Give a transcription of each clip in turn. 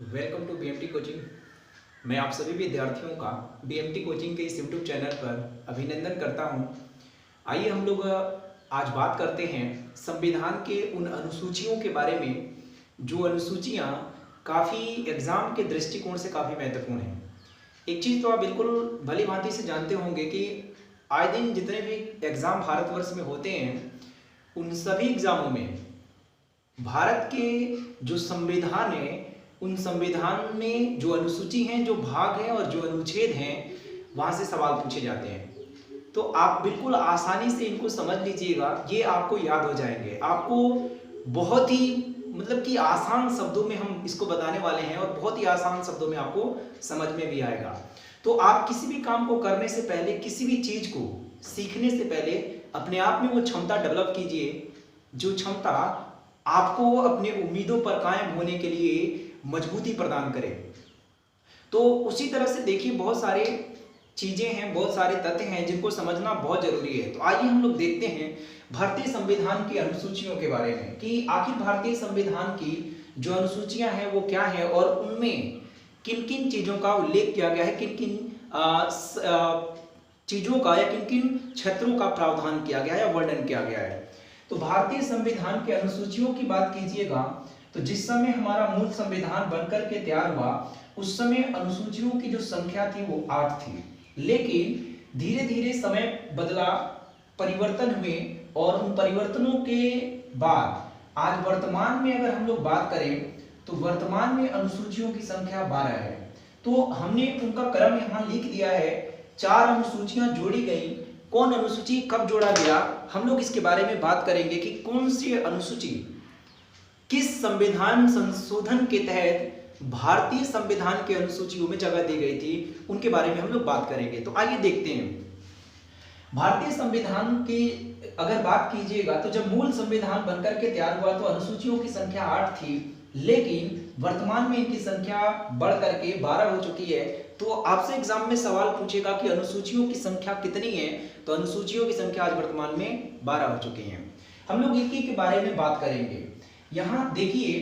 Welcome to BMT coaching. मैं आप सभी विद्यार्थियों का बीएमटी कोचिंग के इस यूट्यूब चैनल पर अभिनंदन करता हूं। आइए हम लोग आज बात करते हैं संविधान के उन अनुसूचियों के बारे में जो अनुसूचियां काफ़ी एग्ज़ाम के दृष्टिकोण से काफ़ी महत्वपूर्ण हैं। एक चीज़ तो आप बिल्कुल भली भांति से जानते होंगे कि आए दिन जितने भी एग्ज़ाम भारतवर्ष में होते हैं उन सभी एग्ज़ामों में भारत के जो संविधान है उन संविधान में जो अनुसूची हैं, जो भाग हैं और जो अनुच्छेद हैं, वहाँ से सवाल पूछे जाते हैं। तो आप बिल्कुल आसानी से इनको समझ लीजिएगा, ये आपको याद हो जाएंगे। आपको बहुत ही मतलब कि आसान शब्दों में हम इसको बताने वाले हैं और बहुत ही आसान शब्दों में आपको समझ में भी आएगा। तो आप किसी भी काम को करने से पहले, किसी भी चीज़ को सीखने से पहले अपने आप में वो क्षमता डेवलप कीजिए जो क्षमता आपको अपने उम्मीदों पर कायम होने के लिए मजबूती प्रदान करे। तो उसी तरह से देखिए बहुत सारे चीजें हैं, बहुत सारे तथ्य हैं जिनको समझना बहुत जरूरी है। तो आइए हम लोग देखते हैं भारतीय संविधान की अनुसूचियों के बारे में कि आखिर भारतीय संविधान की जो अनुसूचियां हैं वो क्या है और उनमें किन किन चीजों का उल्लेख किया गया है, किन किन चीजों का या किन किन क्षेत्रों का प्रावधान किया गया है या वर्णन किया गया है। तो भारतीय संविधान के अनुसूचियों की बात कीजिएगा तो जिस समय हमारा मूल संविधान बनकर के तैयार हुआ उस समय अनुसूचियों की जो संख्या थी वो 8 थी, लेकिन धीरे धीरे समय बदला, परिवर्तन हुए और उन परिवर्तनों के बाद आज वर्तमान में अगर हम लोग बात करें तो वर्तमान में अनुसूचियों की संख्या 12 है। तो हमने उनका क्रम यहाँ लिख दिया है, 4 अनुसूचियां जोड़ी गई। कौन अनुसूची कब जोड़ा गया, हम लोग इसके बारे में बात करेंगे कि कौन सी अनुसूची किस संविधान संशोधन के तहत भारतीय संविधान के अनुसूचियों में जगह दी गई थी, उनके बारे में हम लोग बात करेंगे। तो आइए देखते हैं भारतीय संविधान की अगर बात कीजिएगा तो जब मूल संविधान बनकर के तैयार हुआ तो अनुसूचियों की संख्या 8 थी, लेकिन वर्तमान में इनकी संख्या बढ़ करके 12 हो चुकी है। तो आपसे एग्जाम में सवाल पूछेगा कि अनुसूचियों की संख्या कितनी है, तो अनुसूचियों की संख्या आज वर्तमान में 12 हो चुकी है। हम लोग एक एक के बारे में बात करेंगे। यहाँ देखिए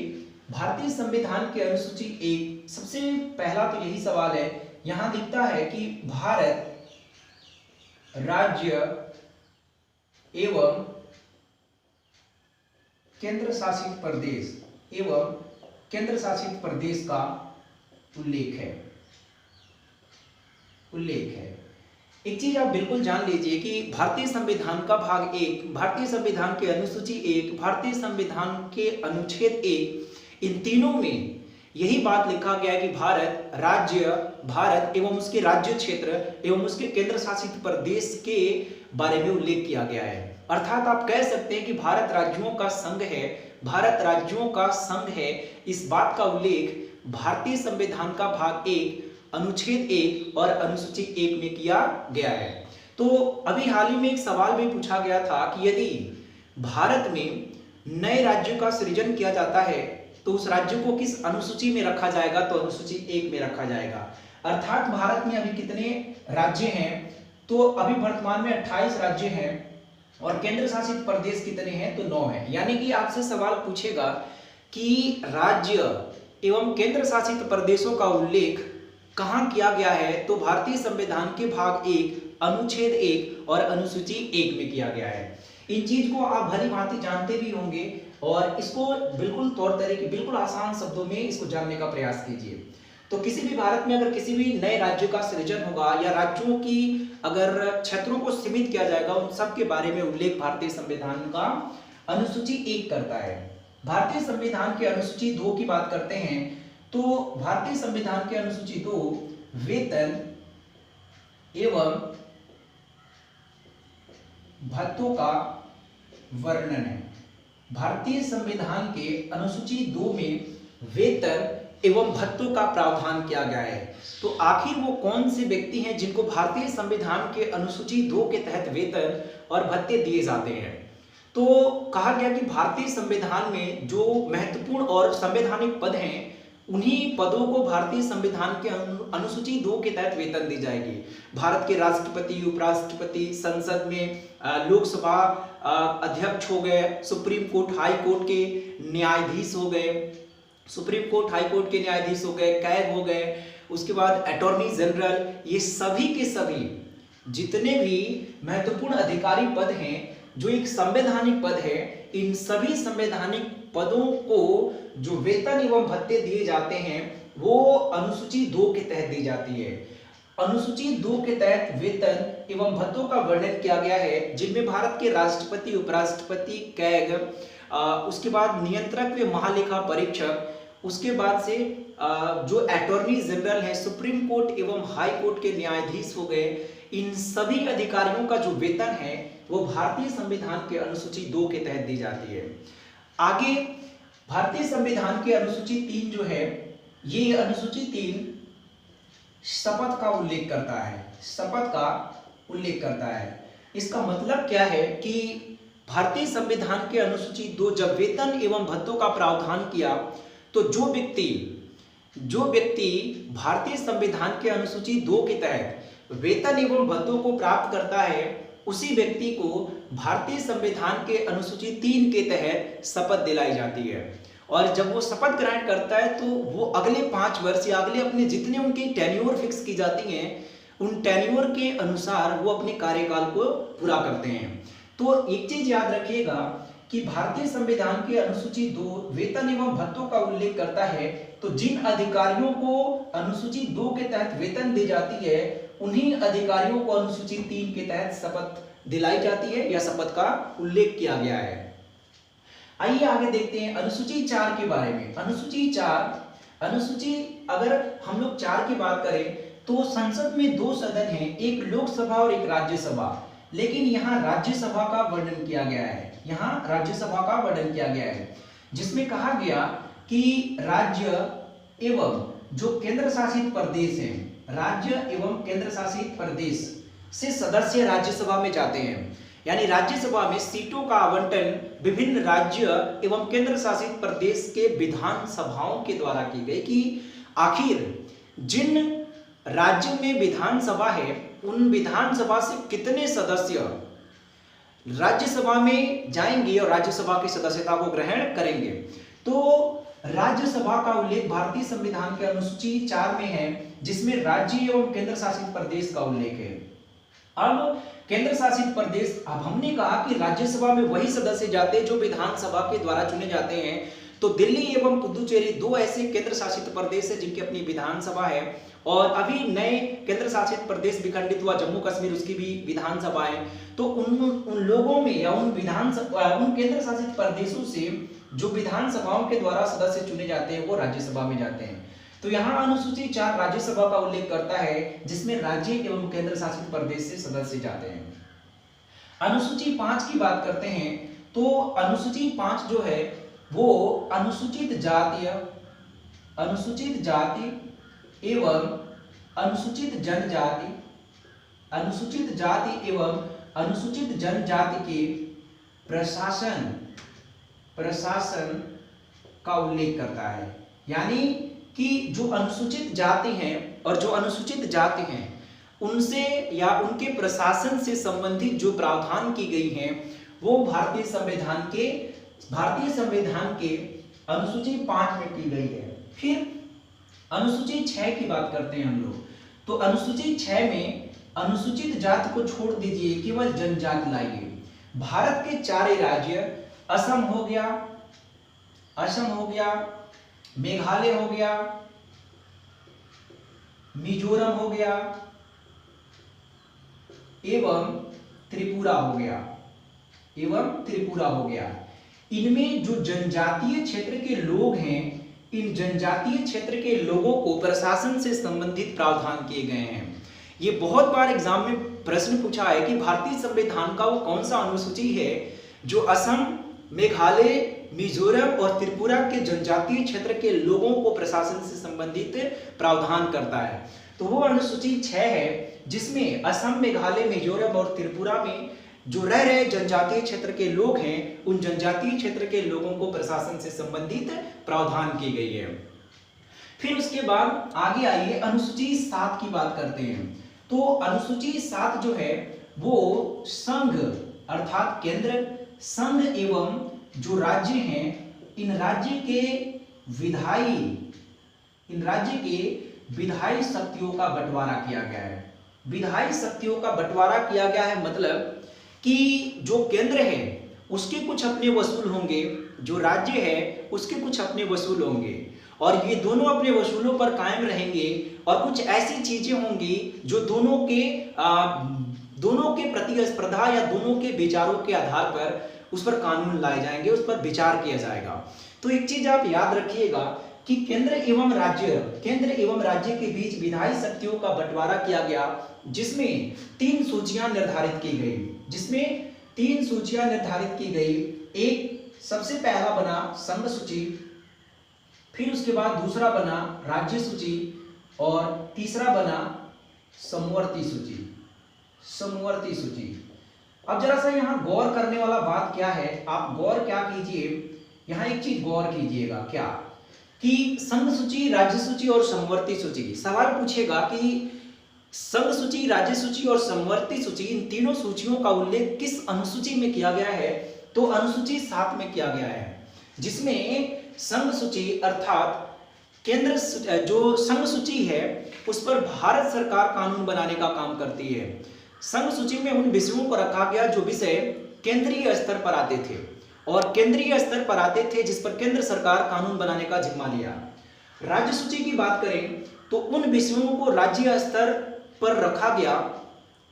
भारतीय संविधान के अनुसूची 1, सबसे पहला तो यही सवाल है, यहाँ दिखता है कि भारत राज्य एवं केंद्र शासित प्रदेश का उल्लेख है। एक चीज आप बिल्कुल जान लीजिए कि भारतीय संविधान का भाग 1, भारतीय संविधान के अनुसूची 1, भारतीय संविधान के अनुच्छेद 1, इन तीनों में यही बात लिखा गया है कि भारत एवं उसके राज्य क्षेत्र एवं उसके केंद्र शासित प्रदेश के बारे में उल्लेख किया गया है। अर्थात आप कह सकते हैं कि भारत राज्यों का संघ है। इस बात का उल्लेख भारतीय संविधान का भाग 1, अनुच्छेद 1 और अनुसूची 1 में किया गया है। तो अभी हाल ही में एक सवाल भी पूछा गया था कि यदि भारत में नए राज्यों का सृजन किया जाता है तो उस राज्य को किस अनुसूची में रखा जाएगा, तो अनुसूची 1 में रखा जाएगा। अर्थात भारत में अभी कितने राज्य हैं, तो अभी वर्तमान में 28 राज्य हैं और केंद्र शासित प्रदेश कितने हैं, तो 9 हैं। यानी कि आपसे सवाल पूछेगा कि राज्य एवं केंद्र शासित प्रदेशों का उल्लेख कहां किया गया है, तो भारतीय संविधान के भाग 1, अनुच्छेद 1 और अनुसूची 1 में किया गया है। इन चीज को आप भली भांति जानते भी होंगे और इसको बिल्कुल तौर तरीके, बिल्कुल आसान शब्दों में इसको जानने का प्रयास कीजिए। तो किसी भी भारत में अगर किसी भी नए राज्य का सृजन होगा या राज्यों की अगर क्षेत्रों को सीमित किया जाएगा, उन सब के बारे में उल्लेख भारतीय संविधान का अनुसूची 1 करता है। भारतीय संविधान के अनुसूची 2 की बात करते हैं तो भारतीय संविधान के अनुसूची 2 वेतन एवं भत्तों का वर्णन है। भारतीय संविधान के अनुसूची 2 में वेतन एवं भत्तों का प्रावधान किया गया है। तो आखिर वो कौन से व्यक्ति हैं जिनको भारतीय संविधान के अनुसूची 2 के तहत वेतन और भत्ते दिए जाते हैं। तो कहा गया कि भारतीय संविधान में जो महत्वपूर्ण और संवैधानिक पद हैं उन्हीं पदों को भारतीय संविधान के अनुसूची 2 के तहत वेतन दी जाएगी। भारत के राष्ट्रपति, उपराष्ट्रपति, संसद में लोकसभा अध्यक्ष हो गए, सुप्रीम कोर्ट, हाई कोर्ट के न्यायाधीश हो गए, सुप्रीम कोर्ट, हाई कोर्ट के न्यायाधीश हो गए, कैग हो गए, उसके बाद अटॉर्नी जनरल, ये सभी के सभी जितने भी महत्वपूर्ण अधिकारी पद हैं जो एक संवैधानिक पद है, इन सभी संवैधानिक पदों को जो वेतन एवं भत्ते दिए जाते हैं वो अनुसूची 2 के तहत दी जाती है। अनुसूची 2 के तहत वेतन एवं भत्तों का वर्णन किया गया है, जिनमें भारत के राष्ट्रपति, उपराष्ट्रपति, कैग, उसके बाद नियंत्रक व महालेखा परीक्षक, उसके बाद से जो अटॉर्नी जनरल है, सुप्रीम कोर्ट एवं हाई कोर्ट के न्यायाधीश हो गए, इन सभी अधिकारियों का जो वेतन है वो भारतीय संविधान के अनुसूची 2 के तहत दी जाती है। आगे भारतीय संविधान के अनुसूची 3 जो है, ये अनुसूची 3 शपथ का उल्लेख करता है, शपथ का उल्लेख करता है। इसका मतलब क्या है कि भारतीय संविधान के अनुसूची 2 जब वेतन एवं भत्तों का प्रावधान किया तो जो व्यक्ति भारतीय संविधान के अनुसूची 2 के तहत वेतन एवं भत्तों को प्राप्त करता है, उसी व्यक्ति को भारतीय संविधान के अनुसूची 3 के तहत शपथ दिलाई जाती है। और जब वो शपथ ग्रहण करता है तो वो अगले 5 वर्ष या अगले अपने जितने उनकी टेन्योर फिक्स की जाती हैं, उन टेन्योर के अनुसार वो अपने कार्यकाल को पूरा करते हैं। तो एक चीज याद रखिएगा कि भारतीय संविधान के अनुसूची 2 वेतन एवं भत्तों का उल्लेख करता है, तो जिन अधिकारियों को अनुसूची 2 के तहत वेतन दी जाती है, उन्हीं अधिकारियों को अनुसूची 3 के तहत शपथ दिलाई जाती है या शपथ का उल्लेख किया गया है। आइए आगे देखते हैं अनुसूची 4 के बारे में। अनुसूची अगर हम लोग 4 की बात करें तो संसद में 2 सदन हैं, एक लोकसभा और एक राज्यसभा, लेकिन यहाँ राज्यसभा का वर्णन किया गया है, यहाँ राज्यसभा का वर्णन किया गया है, जिसमें कहा गया कि राज्य एवं जो केंद्र शासित प्रदेश हैं, राज्य एवं केंद्र शासित प्रदेश से सदस्य राज्यसभा में जाते हैं। यानी राज्यसभा में सीटों का आवंटन विभिन्न राज्य एवं केंद्र शासित प्रदेश के विधानसभाओं के द्वारा की गई कि आखिर जिन राज्य में विधानसभा है उन विधानसभा से कितने सदस्य राज्यसभा में जाएंगे और राज्यसभा की सदस्यता को ग्रहण करेंगे। तो राज्यसभा का उल्लेख भारतीय संविधान के अनुसूची 4 में है, जिसमें राज्य एवं केंद्र शासित प्रदेश का उल्लेख है। अब केंद्र शासित प्रदेश, अब हमने कहा कि राज्यसभा में वही सदस्य जाते हैं जो विधानसभा के द्वारा चुने जाते हैं। तो दिल्ली एवं पुदुचेरी 2 ऐसे केंद्र शासित प्रदेश है जिनकी अपनी विधानसभा है, और अभी नए केंद्र शासित प्रदेश विखंडित हुआ जम्मू कश्मीर, उसकी भी विधानसभा है। तो उन लोगों में या उन केंद्र शासित प्रदेशों से जो विधानसभाओं के द्वारा सदस्य चुने जाते हैं वो राज्यसभा में जाते हैं। तो यहाँ अनुसूची 4 राज्यसभा का उल्लेख करता है, जिसमें राज्य एवं केंद्र शासित प्रदेश से सदस्य जाते हैं। अनुसूची 5 की बात करते हैं तो अनुसूची 5 जो है वो अनुसूचित जाति एवं अनुसूचित जाति एवं अनुसूचित जनजाति के प्रशासन का उल्लेख करता है। यानी कि जो अनुसूचित जाति हैं और जो अनुसूचित जाति हैं उनसे या उनके प्रशासन से संबंधित जो प्रावधान की गई हैं वो भारतीय संविधान के अनुसूची 5 में की गई है। फिर अनुसूची 6 की बात करते हैं हम लोग। तो अनुसूची 6 में अनुसूचित जाति को छोड़ दीजिए, केवल जनजाति लाइए। भारत के 4 राज्य असम हो गया, मेघालय हो गया, मिजोरम हो गया एवं त्रिपुरा हो गया। इनमें जो जनजातीय क्षेत्र के लोग हैं, इन जनजातीय क्षेत्र के लोगों को प्रशासन से संबंधित प्रावधान किए गए हैं। ये बहुत बार एग्जाम में प्रश्न पूछा है कि भारतीय संविधान का वो कौन सा अनुसूची है जो असम, मेघालय, मिजोरम और त्रिपुरा के जनजातीय क्षेत्र के लोगों को प्रशासन से संबंधित प्रावधान करता है। तो वो अनुसूची 6 है, जिसमें असम, मेघालय, मिजोरम और त्रिपुरा में जो रह रहे जनजातीय क्षेत्र के लोग हैं, उन जनजातीय क्षेत्र के लोगों को प्रशासन से संबंधित प्रावधान की गई है। फिर उसके बाद आगे आइए अनुसूची 7 की बात करते हैं। तो अनुसूची 7 जो है वो संघ अर्थात केंद्र, संघ एवं जो राज्य हैं, इन राज्य के विधायी, इन राज्य के विधायी शक्तियों का बंटवारा किया गया है। विधायी शक्तियों का बंटवारा किया गया है मतलब कि जो केंद्र है उसके कुछ अपने वसूल होंगे, जो राज्य है उसके कुछ अपने वसूल होंगे, और ये दोनों अपने वसूलों पर कायम रहेंगे, और कुछ ऐसी चीजें होंगी जो दोनों के प्रतिस्पर्धा या दोनों के विचारों के आधार पर उस पर कानून लाए जाएंगे, उस पर विचार किया जाएगा। तो एक चीज आप याद रखिएगा कि केंद्र एवं राज्य के बीच विधायी शक्तियों का बंटवारा किया गया, जिसमें 3 सूचियां निर्धारित की गई। एक सबसे पहला बना संघ सूची, फिर उसके बाद दूसरा बना राज्य सूची, और तीसरा बना समवर्ती सूची। अब जरा सा यहाँ गौर करने वाला बात क्या है, आप गौर क्या कीजिए, यहाँ एक चीज गौर कीजिएगा क्या कि संघ सूची, राज्य सूची और समवर्ती सूची, सवाल पूछेगा कि संघ सूची, राज्य सूची और समवर्ती सूची, इन तीनों सूचियों का उल्लेख किस अनुसूची में किया गया है, तो अनुसूची 7 में किया गया है, जिसमें संघ सूची अर्थात केंद्र जो संघ सूची है उस पर भारत सरकार कानून बनाने का काम करती है। संघ सूची में उन विषयों को रखा गया जो विषय केंद्रीय स्तर पर आते थे, और केंद्रीय स्तर पर आते थे जिस पर केंद्र सरकार कानून बनाने का जिम्मा लिया। राज्य सूची की बात करें तो उन विषयों को राज्य स्तर पर रखा गया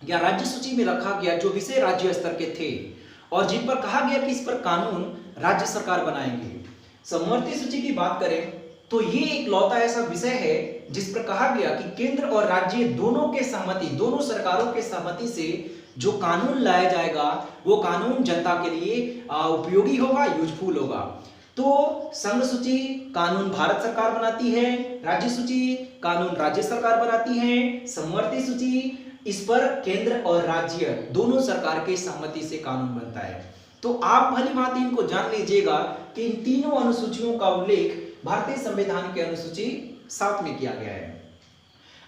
या राज्य सूची में रखा गया जो विषय राज्य स्तर के थे, और जिन पर कहा गया कि इस पर कानून राज्य सरकार बनाएंगे। समवर्ती सूची की बात करें तो ये एक लौता ऐसा विषय है जिस पर कहा गया कि केंद्र और राज्य दोनों के सहमति, दोनों सरकारों के सहमति से जो कानून लाया जाएगा वो कानून जनता के लिए उपयोगी होगा, यूजफुल होगा। तो संघ सूची कानून भारत सरकार बनाती है, राज्य सूची कानून राज्य सरकार बनाती है, समवर्ती सूची इस पर केंद्र और राज्य दोनों सरकार के सहमति से कानून बनता है। तो आप भली भांति इनको जान लीजिएगा कि इन तीनों अनुसूचियों का उल्लेख भारतीय संविधान के अनुसूची 7 में किया गया है।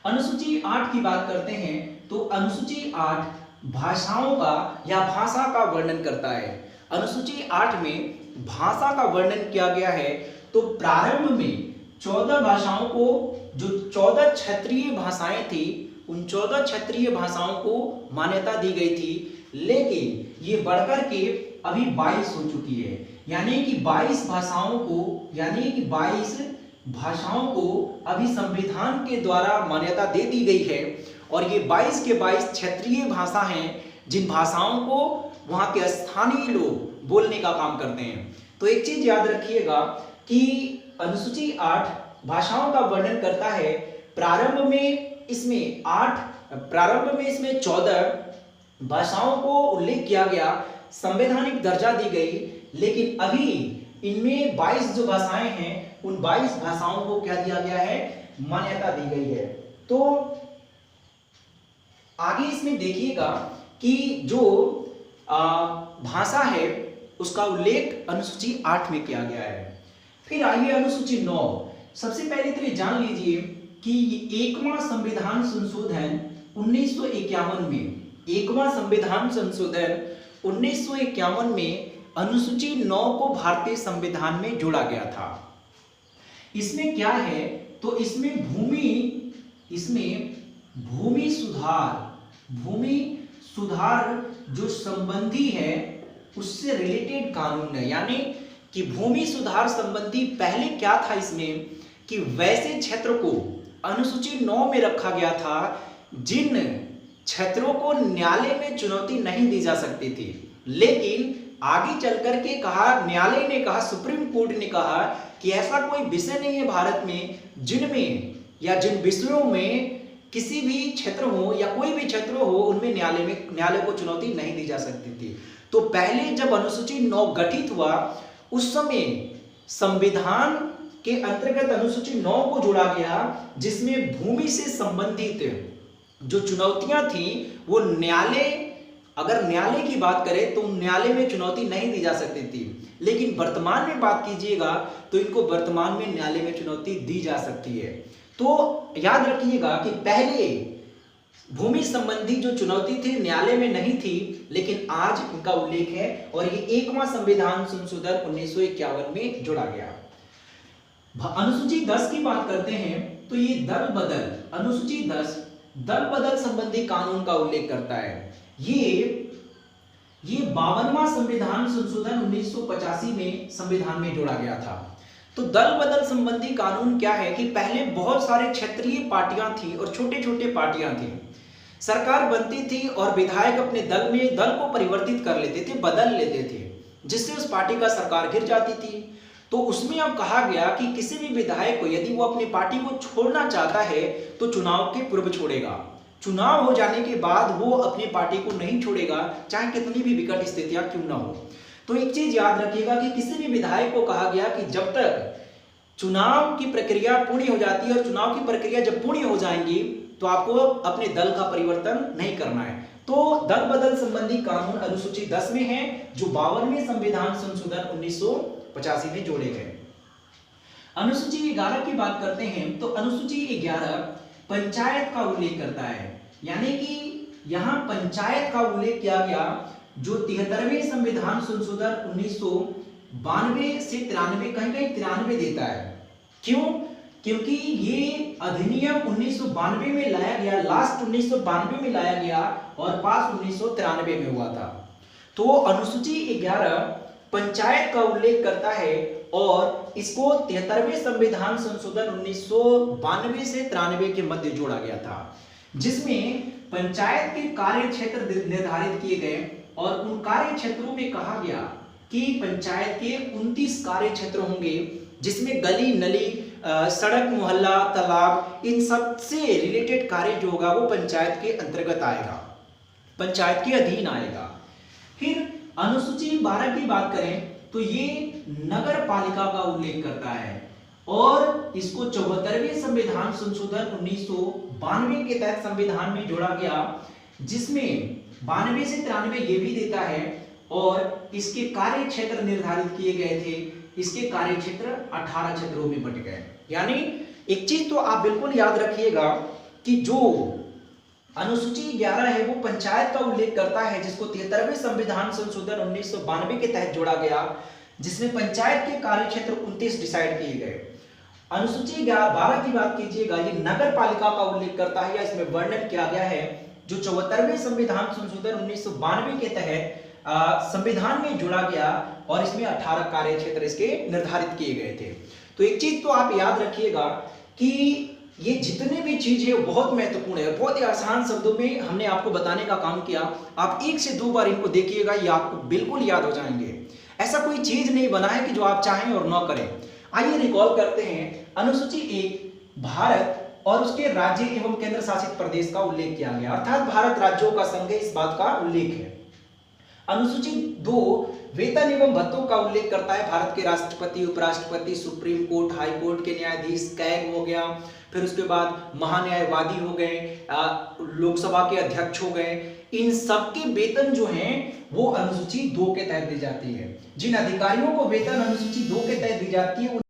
अनुसूची 8 की बात करते हैं तो अनुसूची 8 भाषाओं का या भाषा का वर्णन करता है। अनुसूची 8 में भाषा का वर्णन किया गया है। तो प्रारंभ में 14 भाषाओं को, जो 14 क्षेत्रीय भाषाएं थी, उन 14 क्षेत्रीय भाषाओं को मान्यता दी गई थी, लेकिन ये बढ़कर के अभी 22 हो चुकी है, यानी कि 22 भाषाओं को अभी संविधान के द्वारा मान्यता दे दी गई है, और ये 22 के 22 क्षेत्रीय भाषा हैं जिन भाषाओं को वहां के स्थानीय लोग बोलने का काम करते हैं। तो एक चीज याद रखिएगा कि अनुसूची 8 भाषाओं का वर्णन करता है। प्रारंभ में इसमें 14 भाषाओं को उल्लेख किया गया, संवैधानिक दर्जा दी गई, लेकिन अभी इनमें 22 जो भाषाएं हैं उन 22 भाषाओं को क्या दिया गया है, मान्यता दी गई है। तो आगे इसमें देखिएगा कि जो भाषा है उसका उल्लेख अनुसूची 8 में किया गया है। फिर आइए अनुसूची 9। सबसे पहले तो ये जान लीजिए कि 1वां संविधान संशोधन 1951 में, 1वां संविधान संशोधन 1951 में अनुसूची 9 को भारतीय संविधान में जोड़ा गया था। इसमें क्या है, तो इसमें भूमि सुधार जो संबंधी है उससे रिलेटेड कानून है। यानी कि भूमि सुधार संबंधी पहले क्या था इसमें कि वैसे क्षेत्र को अनुसूची 9 में रखा गया था जिन क्षेत्रों को न्यायालय में चुनौती नहीं दी जा सकती थी, लेकिन आगे चलकर के न्यायालय ने कहा, सुप्रीम कोर्ट ने कहा कि ऐसा कोई विषय नहीं है भारत में जिनमें या जिन विषयों में किसी भी क्षेत्र हो या कोई भी क्षेत्र हो उनमें न्यायालय को चुनौती नहीं दी जा सकती थी। तो पहले जब अनुसूची 9 गठित हुआ उस समय संविधान के अंतर्गत अनुसूची 9 को जोड़ा गया, जिसमें भूमि से संबंधित जो चुनौतियां थी वो अगर न्यायालय की बात करें तो न्यायालय में चुनौती नहीं दी जा सकती थी, लेकिन वर्तमान में बात कीजिएगा तो इनको वर्तमान में न्यायालय में चुनौती दी जा सकती है। तो याद रखिएगा कि पहले भूमि संबंधी जो चुनौती थी न्यायालय में नहीं थी, लेकिन आज इनका उल्लेख है और ये 1वां संविधान संशोधन 1951 में जोड़ा गया। अनुसूची 10 की बात करते हैं तो ये दल बदल, अनुसूची 10 दल बदल संबंधी कानून का उल्लेख करता है। ये 52वां संविधान संशोधन 1985 में संविधान में जोड़ा गया था। तो दल बदल संबंधी कानून क्या है कि पहले बहुत सारे क्षेत्रीय पार्टियां थी और छोटे छोटे पार्टियां थी, सरकार बनती थी और विधायक अपने दल को परिवर्तित कर लेते थे, बदल लेते थे, जिससे उस पार्टी का सरकार गिर जाती थी। तो उसमें अब कहा गया कि किसी भी विधायक को यदि वो अपनी पार्टी को छोड़ना चाहता है तो चुनाव के पूर्व छोड़ेगा, चुनाव हो जाने के बाद वो अपनी पार्टी को नहीं छोड़ेगा, चाहे कितनी भी विकट स्थितियां क्यों ना हो। तो एक चीज याद रखिएगा कि किसी भी विधायक को कहा गया कि जब तक चुनाव की प्रक्रिया पूरी हो जाती है और चुनाव की प्रक्रिया जब पूरी हो जाएंगी तो आपको अपने दल का परिवर्तन नहीं करना है। तो दल बदल संबंधी कानून अनुसूची 10 में है, जो 52वें संविधान संशोधन 1985 में जोड़े गए। अनुसूची 11 की बात करते हैं तो अनुसूची 11 पंचायत का उल्लेख करता है, यानी कि यहां पंचायत का उल्लेख किया गया, जो 73वें संविधान संशोधन 1992 से 93, कहीं कहीं 93 देता है। क्यों? क्योंकि ये अधिनियम 1992 में लाया गया, लास्ट 1992 में लाया गया और पास 1993 में हुआ था। तो अनुसूची 11 पंचायत का उल्लेख करता है और इसको 73वें संविधान संशोधन 1992 से 93 के मध्य जोड़ा गया था, जिसमें पंचायत के कार्य क्षेत्र निर्धारित किए गए और उन कार्य क्षेत्रों में कहा गया कि पंचायत के 29 कार्य क्षेत्र होंगे, जिसमें गली नली, सड़क, मोहल्ला, तालाब, इन सब से रिलेटेड कार्य जो होगा वो पंचायत के अंतर्गत आएगा, पंचायत के अधीन आएगा। फिर अनुसूची 12 की बात करें तो ये नगर पालिका का उल्लेख करता है और इसको 74वें संविधान संशोधन 1992 के तहत संविधान में जोड़ा गया, जिसमें 92 से 93 ये भी देता है और इसके कार्य क्षेत्र निर्धारित किए गए थे। इसके कार्य क्षेत्र 18 क्षेत्रों में बट गए। यानी एक चीज तो आप बिल्कुल याद रखिएगा कि जो अनुसूची 11 है वो पंचायत का उल्लेख करता है, जिसको 73वें संविधान संशोधन 1992 के तहत जोड़ा गया, जिसमें पंचायत के कार्य क्षेत्र 29 डिसाइड किए गए। अनुसूची 12 की बात कीजिएगा, ये नगर पालिका का उल्लेख करता है या इसमें वर्णन किया गया है, जो 74वें संविधान संशोधन 1992 के तहत संविधान में जोड़ा गया और इसमें 18 कार्य क्षेत्र इसके निर्धारित किए गए थे। तो एक चीज तो आप याद रखिएगा कि ये जितने भी चीज है बहुत महत्वपूर्ण है, बहुत ही आसान शब्दों में हमने आपको बताने का काम किया। आप 1 से 2 बार इनको देखिएगा, ये आपको बिल्कुल याद हो जाएंगे। ऐसा कोई चीज नहीं बना है कि जो आप चाहें और न करें। आइए रिकॉल करते हैं। अनुसूची 1 भारत और उसके राज्य एवं केंद्र शासित प्रदेश का उल्लेख किया गया, अर्थात भारत राज्यों का संघ है, इस बात का उल्लेख है। अनुसूची 2 वेतन एवं भत्तों का उल्लेख करता है, भारत के राष्ट्रपति, उपराष्ट्रपति, सुप्रीम कोर्ट, हाई कोर्ट के न्यायाधीश, कैग हो गया, फिर उसके बाद महान्यायवादी हो गए, लोकसभा के अध्यक्ष हो गए, इन सबके वेतन जो हैं वो अनुसूची 2 के तहत दी जाती है। जिन अधिकारियों को वेतन अनुसूची 2 के तहत दी जाती है